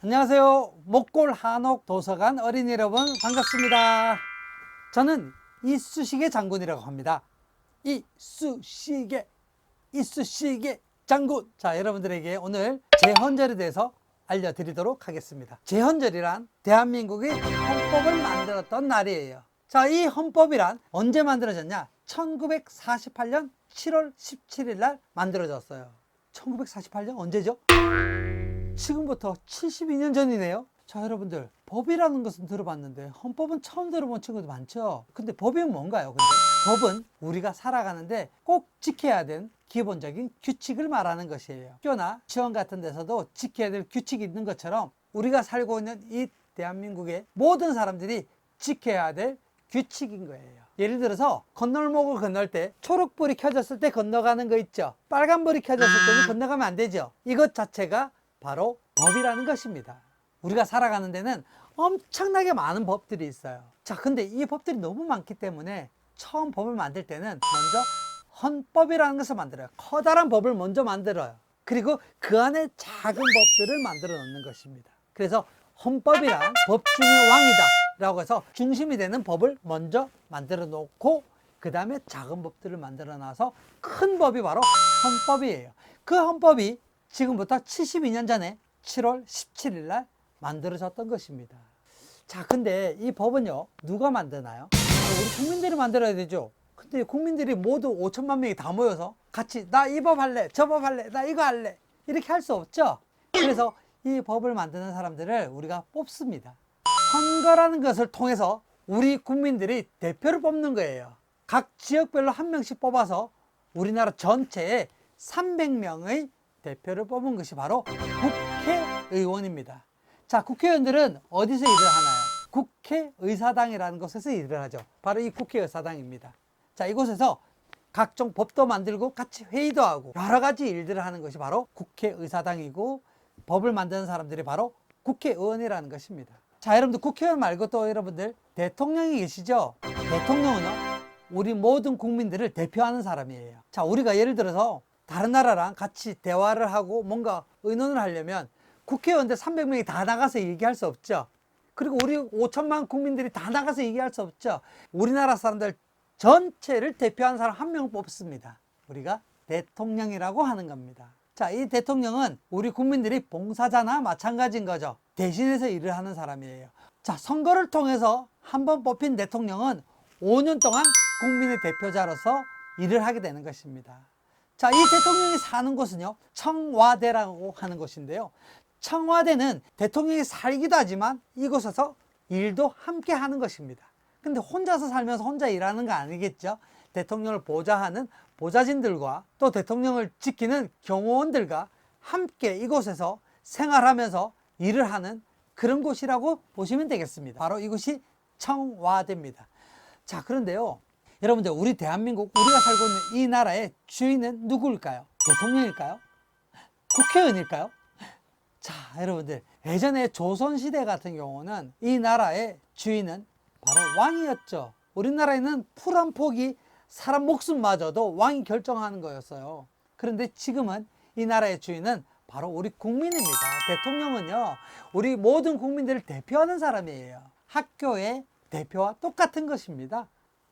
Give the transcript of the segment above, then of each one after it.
안녕하세요. 목골 한옥 도서관 어린이 여러분 반갑습니다. 저는 이쑤시개 장군이라고 합니다. 이쑤시개 장군. 자, 여러분들에게 오늘 제헌절에 대해서 알려드리도록 하겠습니다. 제헌절이란 대한민국이 헌법을 만들었던 날이에요. 자, 이 헌법이란 언제 만들어졌냐? 1948년 7월 17일 날 만들어졌어요. 1948년 언제죠? 지금부터 72년 전이네요. 자, 여러분들, 법이라는 것은 들어봤는데 헌법은 처음 들어본 친구도 많죠. 근데 법이 뭔가요? 근데 법은 우리가 살아가는데 꼭 지켜야 되는 기본적인 규칙을 말하는 것이에요. 학교나 시험 같은 데서도 지켜야 될 규칙이 있는 것처럼 우리가 살고 있는 이 대한민국의 모든 사람들이 지켜야 될 규칙인 거예요. 예를 들어서 건널목을 건널 때 초록불이 켜졌을 때 건너가는 거 있죠. 빨간불이 켜졌을 때는 건너가면 안 되죠. 이것 자체가 바로 법이라는 것입니다. 우리가 살아가는 데는 엄청나게 많은 법들이 있어요. 자, 근데 이 법들이 너무 많기 때문에 처음 법을 만들 때는 먼저 헌법이라는 것을 만들어요. 커다란 법을 먼저 만들어요. 그리고 그 안에 작은 법들을 만들어 놓는 것입니다. 그래서 헌법이란 법 중의 왕이다 라고 해서 중심이 되는 법을 먼저 만들어 놓고 그 다음에 작은 법들을 만들어 놔서 큰 법이 바로 헌법이에요. 그 헌법이 지금부터 72년 전에 7월 17일 날 만들어졌던 것입니다. 자, 근데 이 법은요, 누가 만드나요? 우리 국민들이 만들어야 되죠. 근데 국민들이 모두 5천만 명이 다 모여서 같이 나 이 법 할래, 저 법 할래, 나 이거 할래 이렇게 할 수 없죠. 그래서 이 법을 만드는 사람들을 우리가 뽑습니다. 선거라는 것을 통해서 우리 국민들이 대표를 뽑는 거예요. 각 지역별로 한 명씩 뽑아서 우리나라 전체에 300명의 대표를 뽑은 것이 바로 국회의원입니다. 자, 국회의원들은 어디서 일을 하나요? 국회의사당이라는 곳에서 일을 하죠. 바로 이 국회의사당입니다. 자, 이곳에서 각종 법도 만들고 같이 회의도 하고 여러 가지 일들을 하는 것이 바로 국회의사당이고, 법을 만드는 사람들이 바로 국회의원이라는 것입니다. 자, 여러분들 국회의원 말고 또 여러분들 대통령이 계시죠? 대통령은요, 우리 모든 국민들을 대표하는 사람이에요. 자, 우리가 예를 들어서 다른 나라랑 같이 대화를 하고 뭔가 의논을 하려면 국회의원들 300명이 다 나가서 얘기할 수 없죠. 그리고 우리 5천만 국민들이 다 나가서 얘기할 수 없죠. 우리나라 사람들 전체를 대표하는 사람 한 명 뽑습니다. 우리가 대통령이라고 하는 겁니다. 자, 이 대통령은 우리 국민들이 봉사자나 마찬가지인 거죠. 대신해서 일을 하는 사람이에요. 자, 선거를 통해서 한번 뽑힌 대통령은 5년 동안 국민의 대표자로서 일을 하게 되는 것입니다. 자, 이 대통령이 사는 곳은요, 청와대라고 하는 곳인데요. 청와대는 대통령이 살기도 하지만 이곳에서 일도 함께 하는 것입니다. 근데 혼자서 살면서 혼자 일하는 거 아니겠죠? 대통령을 보좌하는 보좌진들과 또 대통령을 지키는 경호원들과 함께 이곳에서 생활하면서 일을 하는 그런 곳이라고 보시면 되겠습니다. 바로 이곳이 청와대입니다. 자, 그런데요, 여러분들, 우리 대한민국, 우리가 살고 있는 이 나라의 주인은 누구일까요? 대통령일까요? 국회의원일까요? 자, 여러분들, 예전에 조선시대 같은 경우는 이 나라의 주인은 바로 왕이었죠. 우리나라에는 풀 한 폭이 사람 목숨마저도 왕이 결정하는 거였어요. 그런데 지금은 이 나라의 주인은 바로 우리 국민입니다. 대통령은요, 우리 모든 국민들을 대표하는 사람이에요. 학교의 대표와 똑같은 것입니다.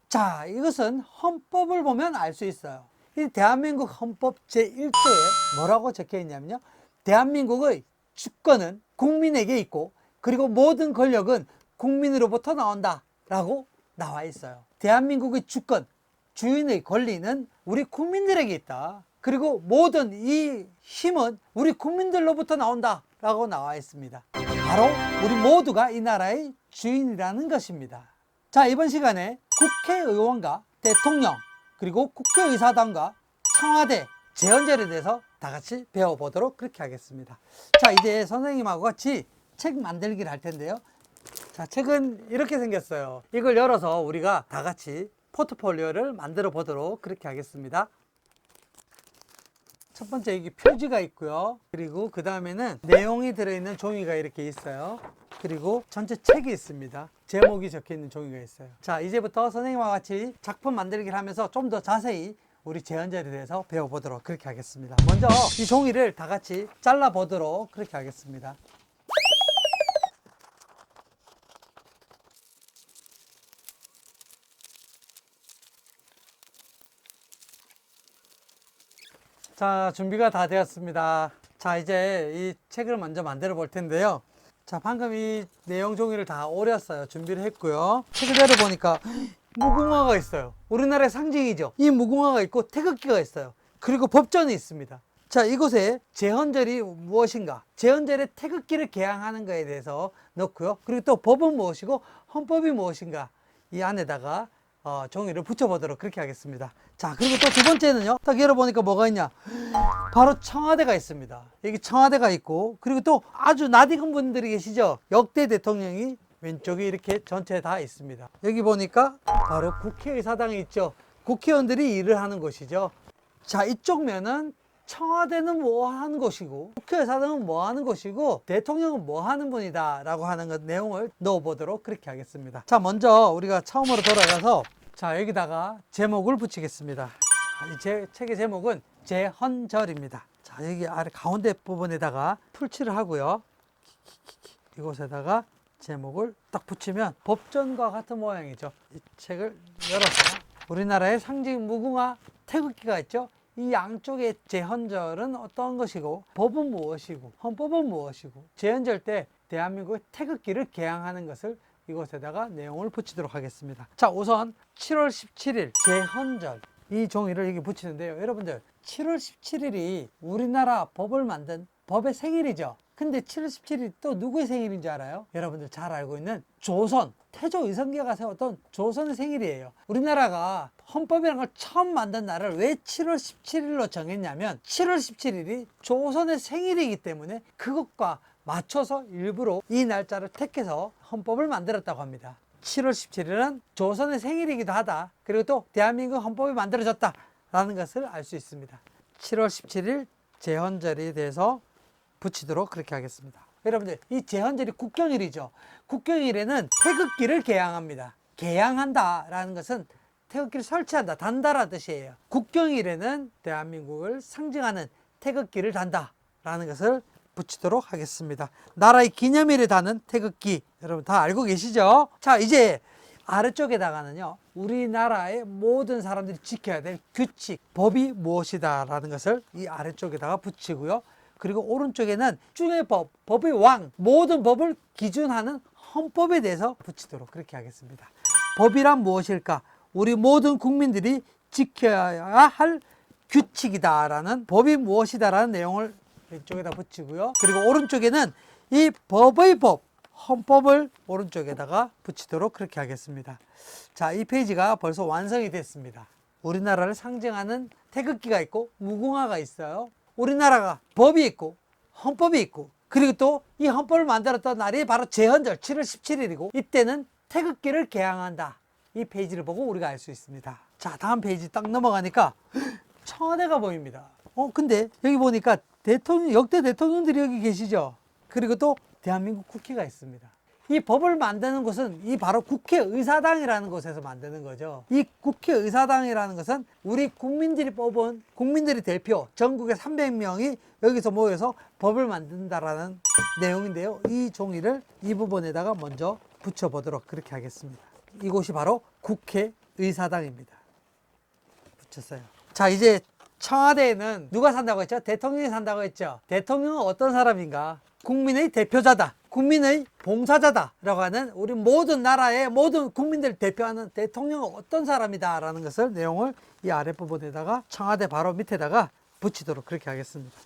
자, 이것은 헌법을 보면 알 수 있어요. 이 대한민국 헌법 제1조에 뭐라고 적혀 있냐면요, 대한민국의 주권은 국민에게 있고, 그리고 모든 권력은 국민으로부터 나온다 라고 나와 있어요. 대한민국의 주권, 주인의 권리는 우리 국민들에게 있다. 그리고 모든 이 힘은 우리 국민들로부터 나온다 라고 나와 있습니다. 바로 우리 모두가 이 나라의 주인이라는 것입니다. 자, 이번 시간에 국회의원과 대통령, 그리고 국회의사당과 청와대, 제헌절에 대해서 다 같이 배워보도록 그렇게 하겠습니다. 자, 이제 선생님하고 같이 책 만들기를 할 텐데요. 자, 책은 이렇게 생겼어요. 이걸 열어서 우리가 다 같이 포트폴리오를 만들어 보도록 그렇게 하겠습니다. 첫 번째, 여기 표지가 있고요. 그리고 그 다음에는 내용이 들어있는 종이가 이렇게 있어요. 그리고 전체 책이 있습니다. 제목이 적혀 있는 종이가 있어요. 자, 이제부터 선생님과 같이 작품 만들기를 하면서 좀 더 자세히 우리 제헌절에 대해서 배워보도록 그렇게 하겠습니다. 먼저 이 종이를 다 같이 잘라보도록 그렇게 하겠습니다. 자, 준비가 다 되었습니다. 자, 이제 이 책을 먼저 만들어 볼 텐데요. 자, 방금 이 내용 종이를 다 오렸어요. 준비를 했고요. 책을 열어보니까 무궁화가 있어요. 우리나라의 상징이죠. 이 무궁화가 있고 태극기가 있어요. 그리고 법전이 있습니다. 자, 이곳에 제헌절이 무엇인가, 제헌절의 태극기를 개항하는 것에 대해서 넣고요. 그리고 또 법은 무엇이고 헌법이 무엇인가, 이 안에다가 종이를 붙여보도록 그렇게 하겠습니다. 자, 그리고 또 두 번째는요, 딱 열어보니까 뭐가 있냐, 바로 청와대가 있습니다. 여기 청와대가 있고, 그리고 또 아주 낯익은 분들이 계시죠. 역대 대통령이 왼쪽에 이렇게 전체 다 있습니다. 여기 보니까 바로 국회의사당이 있죠. 국회의원들이 일을 하는 곳이죠. 자, 이쪽 면은 청와대는 뭐 하는 곳이고, 국회의사당은 뭐 하는 곳이고, 대통령은 뭐 하는 분이다 라고 하는 것 내용을 넣어보도록 그렇게 하겠습니다. 자, 먼저 우리가 처음으로 돌아가서, 자, 여기다가 제목을 붙이겠습니다. 자, 이 책의 제목은 제헌절입니다. 자, 여기 아래 가운데 부분에다가 풀칠을 하고요. 이곳에다가 제목을 딱 붙이면 법전과 같은 모양이죠. 이 책을 열어서 우리나라의 상징 무궁화 태극기가 있죠. 이 양쪽의 제헌절은 어떤 것이고, 법은 무엇이고, 헌법은 무엇이고, 제헌절 때 대한민국의 태극기를 개항하는 것을 이곳에다가 내용을 붙이도록 하겠습니다. 자, 우선 7월 17일 제헌절, 이 종이를 여기 붙이는데요. 여러분들, 7월 17일이 우리나라 법을 만든 법의 생일이죠. 근데 7월 17일이 또 누구의 생일인 줄 알아요? 여러분들 잘 알고 있는 조선, 태조 이성계가 세웠던 조선의 생일이에요. 우리나라가 헌법이라는 걸 처음 만든 날을 왜 7월 17일로 정했냐면, 7월 17일이 조선의 생일이기 때문에 그것과 맞춰서 일부러 이 날짜를 택해서 헌법을 만들었다고 합니다. 7월 17일은 조선의 생일이기도 하다. 그리고 또 대한민국 헌법이 만들어졌다라는 것을 알 수 있습니다. 7월 17일 제헌절에 대해서 붙이도록 그렇게 하겠습니다. 여러분들, 이 제헌절이 국경일이죠. 국경일에는 태극기를 개항합니다. 개항한다라는 것은 태극기를 설치한다, 단다라는 뜻이에요. 국경일에는 대한민국을 상징하는 태극기를 단다라는 것을 붙이도록 하겠습니다. 나라의 기념일에 다는 태극기, 여러분 다 알고 계시죠? 자, 이제 아래쪽에다가는요, 우리나라의 모든 사람들이 지켜야 될 규칙, 법이 무엇이다라는 것을 이 아래쪽에다가 붙이고요. 그리고 오른쪽에는 중의 법, 법의 왕, 모든 법을 기준하는 헌법에 대해서 붙이도록 그렇게 하겠습니다. 법이란 무엇일까? 우리 모든 국민들이 지켜야 할 규칙이다라는, 법이 무엇이다라는 내용을 왼쪽에다 붙이고요. 그리고 오른쪽에는 이 법의 법, 헌법을 오른쪽에다가 붙이도록 그렇게 하겠습니다. 자, 이 페이지가 벌써 완성이 됐습니다. 우리나라를 상징하는 태극기가 있고 무궁화가 있어요. 우리나라가 법이 있고 헌법이 있고, 그리고 또 이 헌법을 만들었던 날이 바로 제헌절 7월 17일이고, 이때는 태극기를 개항한다. 이 페이지를 보고 우리가 알 수 있습니다. 자, 다음 페이지 딱 넘어가니까 청와대가 보입니다. 근데 여기 보니까 역대 대통령들이 여기 계시죠. 그리고 또 대한민국 국회가 있습니다. 이 법을 만드는 곳은 이 바로 국회의사당이라는 곳에서 만드는 거죠. 이 국회의사당이라는 것은 우리 국민들이 뽑은 국민들의 대표, 전국의 300명이 여기서 모여서 법을 만든다라는 내용인데요. 이 종이를 이 부분에다가 먼저 붙여보도록 그렇게 하겠습니다. 이곳이 바로 국회의사당입니다. 붙였어요. 자, 이제 청와대에는 누가 산다고 했죠? 대통령이 산다고 했죠. 대통령은 어떤 사람인가? 국민의 대표자다, 국민의 봉사자다 라고 하는, 우리 모든 나라의 모든 국민들을 대표하는 대통령은 어떤 사람이다 라는 것을, 내용을 이 아랫부분에다가 청와대 바로 밑에다가 붙이도록 그렇게 하겠습니다.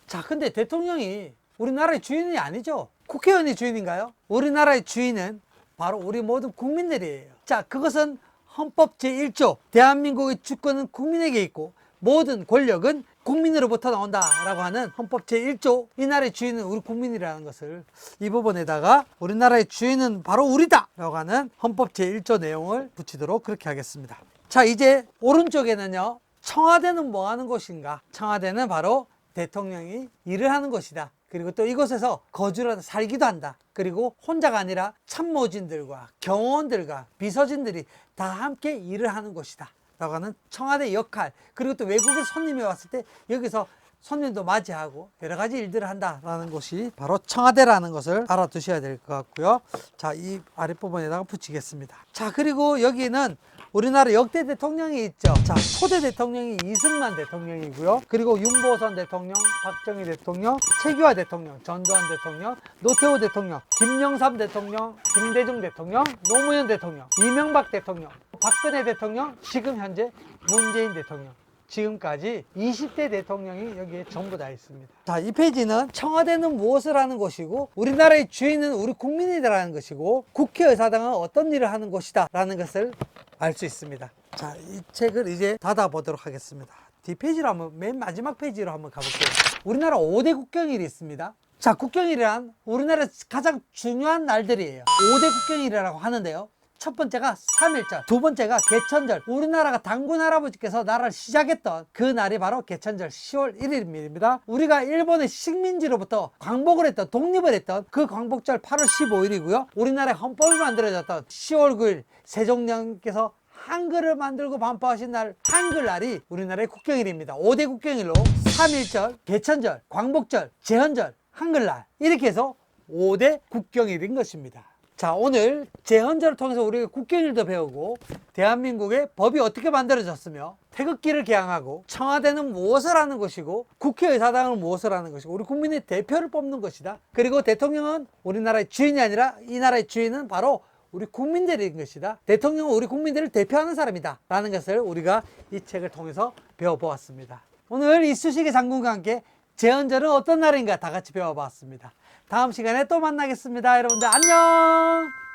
자, 근데 대통령이 우리나라의 주인이 아니죠. 국회의원이 주인인가요? 우리나라의 주인은 바로 우리 모든 국민들이에요. 자, 그것은 헌법 제1조 대한민국의 주권은 국민에게 있고 모든 권력은 국민으로부터 나온다라고 하는 헌법 제1조, 이 나라의 주인은 우리 국민이라는 것을 이 부분에다가 우리나라의 주인은 바로 우리다 라고 하는 헌법 제1조 내용을 붙이도록 그렇게 하겠습니다. 자, 이제 오른쪽에는요, 청와대는 뭐 하는 곳인가? 청와대는 바로 대통령이 일을 하는 곳이다. 그리고 또 이곳에서 거주를 하다 살기도 한다. 그리고 혼자가 아니라 참모진들과 경호원들과 비서진들이 다 함께 일을 하는 곳이다 라고 하는 청와대 역할, 그리고 또 외국의 손님이 왔을 때 여기서 손님도 맞이하고 여러 가지 일들을 한다라는 것이 바로 청와대라는 것을 알아두셔야 될 것 같고요. 자, 이 아랫부분에다가 붙이겠습니다. 자, 그리고 여기는 우리나라 역대 대통령이 있죠. 자, 초대 대통령이 이승만 대통령이고요. 그리고 윤보선 대통령, 박정희 대통령, 최규하 대통령, 전두환 대통령, 노태우 대통령, 김영삼 대통령, 김대중 대통령, 노무현 대통령, 이명박 대통령, 박근혜 대통령, 지금 현재 문재인 대통령. 지금까지 20대 대통령이 여기에 전부 다 있습니다. 자, 이 페이지는 청와대는 무엇을 하는 곳이고 우리나라의 주인은 우리 국민이라는 것이고 국회의사당은 어떤 일을 하는 곳이다 라는 것을 알 수 있습니다. 자, 이 책을 이제 닫아보도록 하겠습니다. 뒷페이지로 한번, 맨 마지막 페이지로 한번 가볼게요. 우리나라 5대 국경일이 있습니다. 자, 국경일이란 우리나라 가장 중요한 날들이에요. 5대 국경일이라고 하는데요. 첫 번째가 3.1절, 두 번째가 개천절. 우리나라가 단군 할아버지께서 나라를 시작했던 그 날이 바로 개천절 10월 1일입니다. 우리가 일본의 식민지로부터 광복을 했던, 독립을 했던 그 광복절 8월 15일이고요. 우리나라의 헌법이 만들어졌던 10월 9일 세종대왕께서 한글을 만들고 반포하신 날, 한글날이 우리나라의 국경일입니다. 5대 국경일로 3.1절, 개천절, 광복절, 제헌절, 한글날 이렇게 해서 5대 국경일인 것입니다. 자, 오늘 제헌절을 통해서 우리가 국경일도 배우고 대한민국의 법이 어떻게 만들어졌으며 태극기를 개항하고 청와대는 무엇을 하는 것이고 국회의사당은 무엇을 하는 것이고 우리 국민의 대표를 뽑는 것이다. 그리고 대통령은 우리나라의 주인이 아니라 이 나라의 주인은 바로 우리 국민들인 것이다. 대통령은 우리 국민들을 대표하는 사람이다 라는 것을 우리가 이 책을 통해서 배워보았습니다. 오늘 이쑤시개 장군과 함께 제헌절은 어떤 날인가 다 같이 배워봤습니다. 다음 시간에 또 만나겠습니다. 여러분들 안녕.